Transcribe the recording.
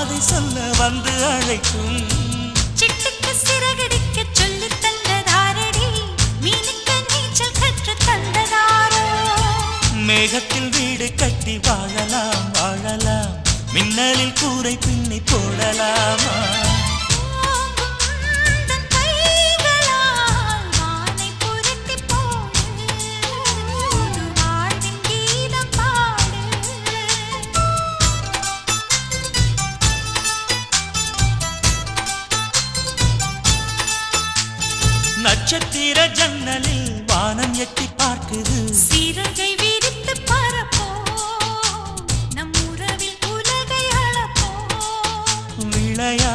அதை சொல்ல வந்து அழைக்கும். சிட்டுக்கு சிறகடிக்க சொல்லி தந்ததாரடி, மீனுக்கு நீச்சல் கற்று தந்ததாரோ. மேகத்தில் வீடு கட்டி வாழலாம் வாழலாம், மின்னலில் கூரை பின்னி போடலாமா? நட்சத்திர ஜன்னலில் வானம் எட்டி பார்க்குது. சிறகை விரித்து பறப்போம், நம் உறவில் உலகை அளப்போம். விளையா